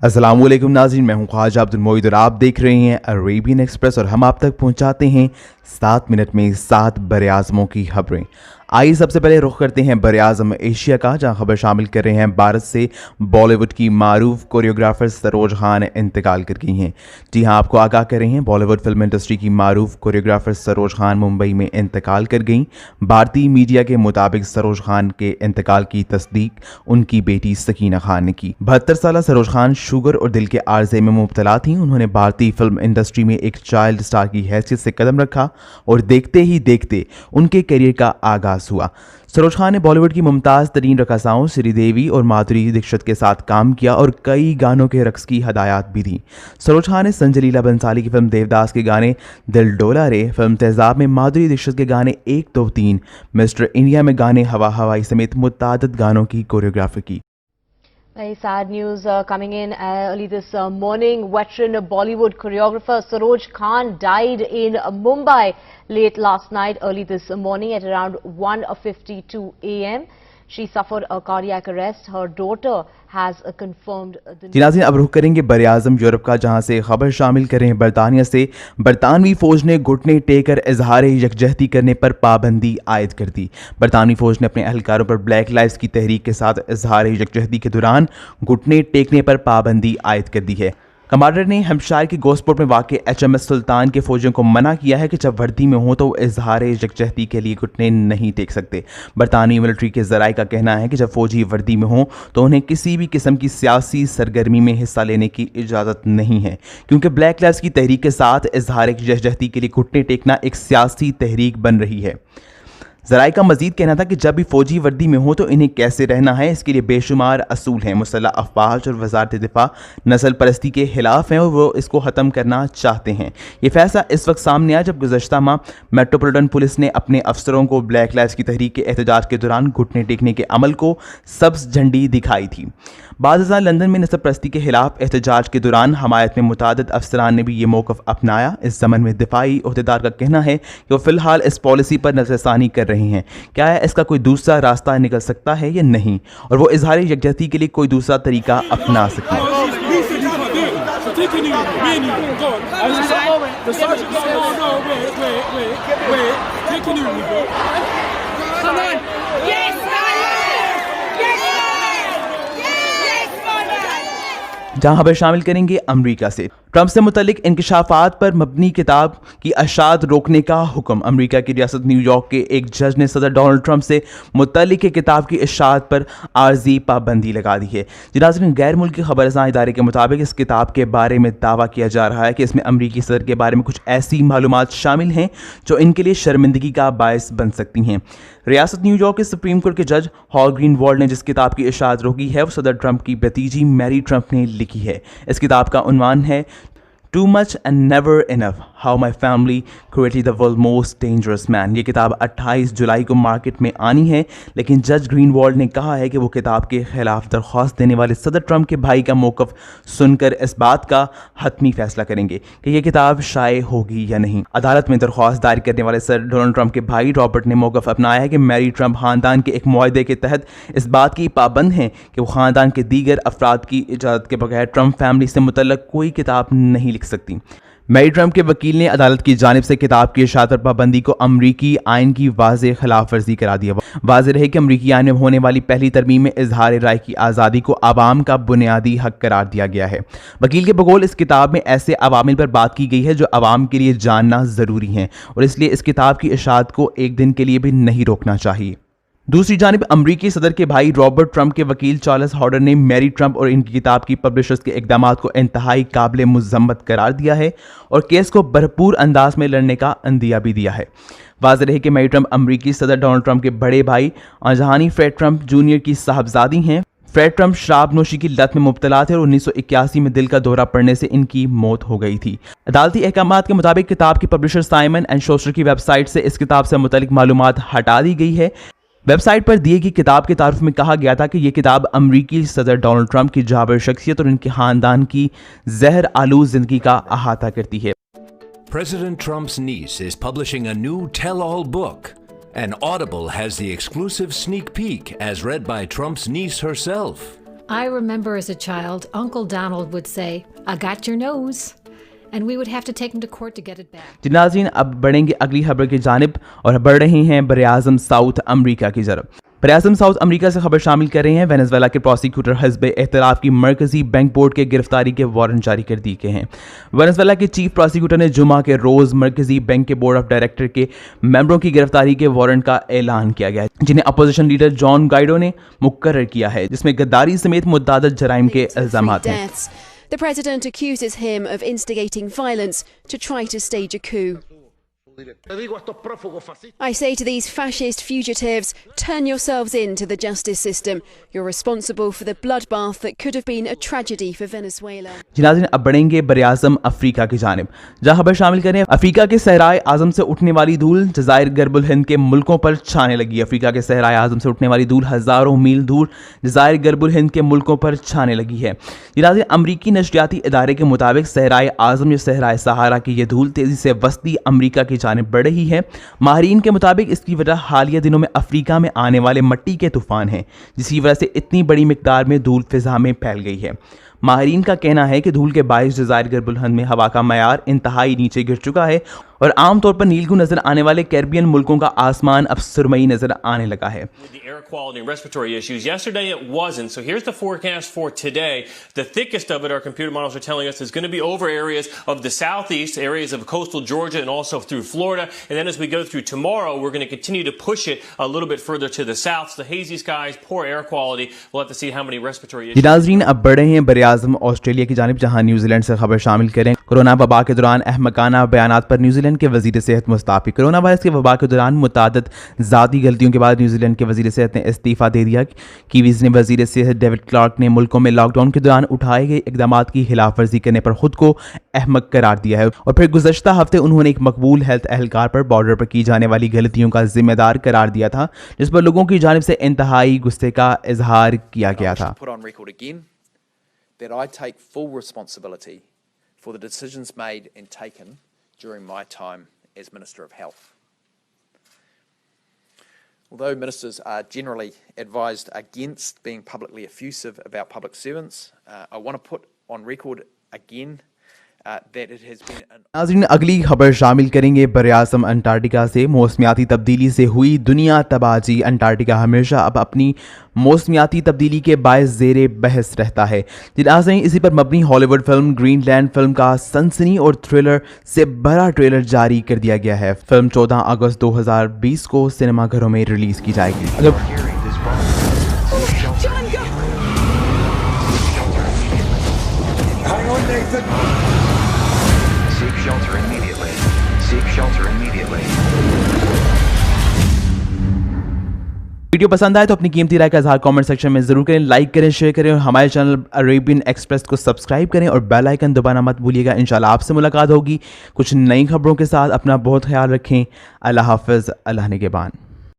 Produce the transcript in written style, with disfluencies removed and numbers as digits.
अस्सलाम वालेकुम नाज़रीन, मैं हूं ख्वाजा अब्दुल मोईद और आप देख रहे हैं अरेबियन एक्सप्रेस और हम आप तक पहुंचाते हैं 7 मिनट में 7 बरे-आज़मों की खबरें। आइए सबसे पहले रुख करते हैं बरे-आज़म एशिया का, जहां खबर शामिल कर रहे हैं भारत से बॉलीवुड की मारूफ कोरियोग्राफर सरोज खान इंतकाल कर गई हैं। जी हां, आपको आगाह कर रहे हैं, बॉलीवुड फिल्म इंडस्ट्री की मारूफ कोरियोग्राफर सरोज खान मुंबई में इंतकाल कर गईं। भारतीय मीडिया के मुताबिक सरोज खान के इंतकाल की तस्दीक उनकी बेटी सकीना खान ने की। 72 साल सरोज खान शुगर और दिल के आर्जे में मुब्तला थीं। उन्होंने भारतीय फिल्म इंडस्ट्री में एक चाइल्ड स्टार की हैसियत से कदम रखा और देखते ही देखते उनके करियर का आगाज हुआ। सरोज खान ने बॉलीवुड की मुमताज़ तरीन रक़ासाओं श्रीदेवी और माधुरी दीक्षित के साथ काम किया और कई गानों के रक्स की हदायत भी दी। सरोज खान ने संजय लीला बंसाली की फिल्म देवदास के गाने दिल डोला रे, फिल्म तेजाब में माधुरी दीक्षित के गाने 1 2 3, मिस्टर इंडिया में गाने हवा हवाई समेत मुतअद्दिद गानों की कोरियोग्राफी की। Very sad news coming in early this morning. Veteran Bollywood choreographer Saroj Khan died in Mumbai late last night, early this morning at around 1:52 a.m. She suffered a cardiac arrest. Her daughter has confirmed the news. नाज़रीन, अब रुख करेंगे बरे-आज़म Europe का, जहां से खबर शामिल कर रहे हैं बरतानिया से। बरतानवी फौज ने घुटने टेक कर इजहार यकजहती करने पर पाबंदी आयद कर दी। बरतानवी फौज ने अपने एहलकारों पर ब्लैक लाइव्स की तहरीक के साथ इजहार यकजहती के दौरान घुटने टेकने पर पाबंदी आयद कर दी है। कमांडर ने हैम्पशायर के गोस्पोर्ट में वाक़ HMS सुल्तान के फौजियों को मना किया है कि जब वर्दी में हो तो वो इजहार यकजहती के लिए घुटने नहीं टेक सकते। बरतानी मिलिट्री के ज़राए का कहना है कि जब फौजी वर्दी में हो तो उन्हें किसी भी किस्म की सियासी सरगर्मी में हिस्सा लेने की इजाज़त नहीं है, क्योंकि ब्लैक लाइव्स की तहरीक के साथ इजहार यकजहती के लिए घुटने टेकना एक सियासी तहरीक बन रही है। ज़राए का मजीद कहना था कि जब भी फौजी वर्दी में हो तो इन्हें कैसे रहना है, इसके लिए बेशुमार असूल हैं। मुसल्लह अफवाज और वजारत दिफा नस्ल परस्ती के खिलाफ हैं और वो इसको ख़त्म करना चाहते हैं। ये फैसला इस वक्त सामने आया जब गुज़श्ता माह मेट्रोपॉलिटन पुलिस ने अपने अफसरों को ब्लैक लाइव्स की तहरीक के एहतजाज के दौरान घुटने टेकने के अमल को सब्ज़ झंडी दिखाई थी। बाद लंदन में नस्ल परस्ती के खिलाफ एहतजाज के दौरान हमायत में मुतादिद अफसरान ने भी ये मौक़िफ़ अपनाया। इस ज़मन में दिफाई अहदेदार का कहना है कि वो फ़िलहाल इस पॉलिसी पर नज़रसानी कर रहे हैं, क्या है इसका कोई दूसरा रास्ता निकल सकता है या नहीं, और वो इजहार यकजहती के लिए कोई दूसरा तरीका अपना सकें। जहां खबर शामिल करेंगे अमरीका से। ट्रंप से मुतल्लिक इंकशाफात पर मबनी किताब की अशात रोकने का हुक्म। अमरीका की रियासत न्यूयॉर्क के एक जज ने सदर डोनाल्ड ट्रंप से मुतल्लिक किताब की अशात पर आर्जी पाबंदी लगा दी है। नाज़रीन, गैर मुल्की खबरसां इदारे के मुताबिक इस किताब के बारे में दावा किया जा रहा है कि इसमें अमरीकी सदर के बारे में कुछ ऐसी मालूमात शामिल हैं जो इनके लिए शर्मिंदगी का बायस बन सकती हैं। रियासत न्यूयॉर्क के सुप्रीम कोर्ट के जज हॉल ग्रीनवॉल्ड ने जिस किताब की इशाअत रोकी है वो सदर ट्रंप की भतीजी मैरी ट्रंप ने लिखी है। इस किताब का उन्वान है Too Much and Never Enough, How My Family Created the World's Most Dangerous Man। ये किताब 28 जुलाई को मार्केट में आनी है, लेकिन जज ग्रीनवॉल्ड ने कहा है कि वो किताब के खिलाफ दरख्वास्त देने वाले सदर ट्रंप के भाई का मौक़िफ़ सुनकर इस बात का हतमी फैसला करेंगे कि ये किताब शाये होगी या नहीं। अदालत में दरख्वास्त दायर करने वाले सर डोनाल्ड ट्रंप के भाई रॉबर्ट ने मौक़िफ़ अपनाया है कि मैरी ट्रंप ख़ानदान के एक मुआहदे के तहत इस बात की पाबंद हैं कि वो ख़ानदान के दीगर अफराद की इजाज़त के बगैर ट्रंप फैमिली से मुतल्लिक़ कोई किताब नहीं लिख सकती। मैरी ट्रंप के वकील ने अदालत की जानिब से किताब की इशाअत पर पाबंदी को अमरीकी आइन की वाज़ेह खिलाफ वर्जी करार दिया। वाज़ेह रहे कि अमरीकी आइन में होने वाली पहली तरमीम में इजहार राय की आज़ादी को आवाम का बुनियादी हक करार दिया गया है। वकील के बकौल इस किताब में ऐसे अवामिल पर बात की गई है जो आवाम के लिए जानना ज़रूरी हैं और इसलिए इस किताब की इशाअत को एक दिन के लिए भी नहीं रोकना चाहिए। दूसरी जानिब अमरीकी सदर के भाई रॉबर्ट ट्रंप के वकील चार्ल्स हॉर्डर ने मैरी ट्रंप और इनकी किताब की पब्लिशर्स के इक़दामात को इंतहाई काबिल मुज़म्मत करार दिया है और केस को भरपूर अंदाज में लड़ने का अंदिया भी दिया है। वाज़ेह है कि मैरी ट्रंप अमरीकी सदर डोनाल्ड ट्रंप के बड़े भाई जहानी फ्रेड ट्रंप जूनियर की साहबजादी हैं। फ्रेड ट्रंप शराब नोशी की लत में मुब्तला थे और 1981 में दिल का दौरा पड़ने से इनकी मौत हो गई थी। अदालती अहकामात के मुताबिक किताब की पब्लिशर साइमन एंड शोस्टर की वेबसाइट से इस किताब से मुतल्लिक मालूमात हटा दी गई है। वेबसाइट पर दिए गई किताब के तारुफ में कहा गया था कि यह किताब अमरीकी सदर डोनाल्ड ट्रंप की जाबिर शख्सियत और इनके खानदान की जहर आलूद जिंदगी का अहाता करती है। President Trump's niece is publishing a new tell-all book, and Audible has the exclusive sneak peek as read by Trump's niece herself. I remember as a child, Uncle Donald would say, "I got your nose." And we would have to take him to court to get it back. जी नाज़रीन, अब बढ़ेंगे अगली खबर की जानिब और बढ़ रहे हैं बरआज़म साउथ अमरीका की तरफ। बरआज़म साउथ अमरीका से खबर शामिल कर रहे हैं। वेनेजुएला के प्रोसिक्यूटर हिज़्ब इख्तिलाफ की मरकजी बैंक बोर्ड के गिरफ्तारी के वारंट जारी कर दिए गए हैं। वेनेजुएला के चीफ प्रोसिक्यूटर ने जुमा के रोज़ मरकजी बैंक के बोर्ड ऑफ डायरेक्टर के मेंबरों की गिरफ्तारी के वारंट का ऐलान किया गया है, जिन्हें अपोजिशन लीडर जॉन गाइडो ने मुकर्रर किया है, जिसमें गद्दारी समेत मुतअद्दिद जराइम के इल्ज़ामात हैं। The president accuses him of instigating violence to try to stage a coup. I say to these fascist fugitives, turn yourselves in to the justice system. You're responsible for the bloodbath that could have been a tragedy for Venezuela. नाज़रीन, अब बढ़ेंगे बरआज़म Africa की जानिब, जहाँ खबर शामिल करें Africa के सहराए आज़म से उठने वाली धूल जज़ायर गर्बुल हिंद के मुल्कों पर छाने लगी। अफ्रीका के सहराए आज़म से उठने वाली धूल हज़ारों मील दूर जज़ायर गर्बुल हिंद के मुल्कों पर छाने लगी है। नाज़रीन, अमरीकी नशरियाती इदारे के मुताबिक सहराए आज़म या सहराए सहारा की यह धूल तेज़ी से वस्ती अमरीका की जानिब बढ़ रही है। माहिरीन के मुताबिक इसकी वजह हालिया दिनों में अफ्रीका में आने वाले मिट्टी के तूफान हैं, जिसकी वजह से इतनी बड़ी मिकदार में धूल फिजा में फैल गई है। माहिरीन का कहना है कि धूल के बायस जज़ायर गर्बुल हिंद में हवा का मयार इंतहाई नीचे गिर चुका है और आमतौर पर नीलगू नजर आने वाले कैरिबियन मुल्कों का आसमान अब सुरमई नजर आने लगा है। The air quality and respiratory issues. Yesterday it wasn't. So here's the forecast for today. The thickest of it, our computer models are telling us, is going to be over areas of the southeast, areas of coastal Georgia, and also through Florida. And then as we go through tomorrow, we're going to continue to push it a little bit further to the south. So the hazy skies, poor air quality. We'll have to see how many respiratory issues. नाज़रीन, अब बढ़े हैं बरआज़म Australia की जानिब, जहां New Zealand से खबर शामिल करें। कोरोना वबा के दौरान अहमकाना बयानात पर न्यूजीलैंड के वजीर सेहत मुस्ताफ़ी। कोरोना वायरस के वबा के दौरान मुतअद्दिद ज़ाती गलतियों के बाद न्यूजीलैंड के वजीर सेहत ने इस्तीफ़ा दे दिया। कीवीज़ ने वजीर सेहत डेविड क्लार्क ने मुल्कों में लॉकडाउन के दौरान उठाए गए इक़दामात की खिलाफ वर्जी करने पर खुद को अहमक करार दिया है और फिर गुज़श्ता हफ्ते उन्होंने एक मकबूल हेल्थ एहलकार पर बॉर्डर पर की जाने वाली गलतियों का जिम्मेदार करार दिया था, जिस पर लोगों की जानिब से इंतहाई गुस्से का इजहार किया गया था। That I take full responsibility for the decisions made and taken during my time as Minister of Health. Although ministers are generally advised against being publicly effusive about public servants, I want to put on record again that it has been an... नाज़रीन, अगली खबर शामिल करेंगे बरआज़म Antarctica से। मौसमियाती तब्दीली से हुई दुनिया तबाही। अंटार्कटिका हमेशा अब अपनी मौसमियाती तब्दीली के बायस ज़ेरे बहस रहता है। नाज़रीन, इसी पर मबनी हॉलीवुड फिल्म ग्रीनलैंड फिल्म का सनसनी और थ्रिलर से बड़ा ट्रेलर जारी कर दिया गया है। फिल्म 14 अगस्त 2020 को सिनेमाघरों में रिलीज़ की जाएगी। Seek shelter immediately. Seek shelter immediately. Video पसंद आए तो अपनी कीमती राय का इज़हार कमेंट सेक्शन में ज़रूर करें, लाइक करें, शेयर करें और हमारे चैनल अरेबियन एक्सप्रेस को सब्सक्राइब करें और बेल आइकन दबाना मत भूलिएगा। इंशाल्लाह आपसे मुलाकात होगी कुछ नई खबरों के साथ। अपना बहुत ख्याल रखें। अल्लाह हाफ़िज़। अल्लाह निगहबान।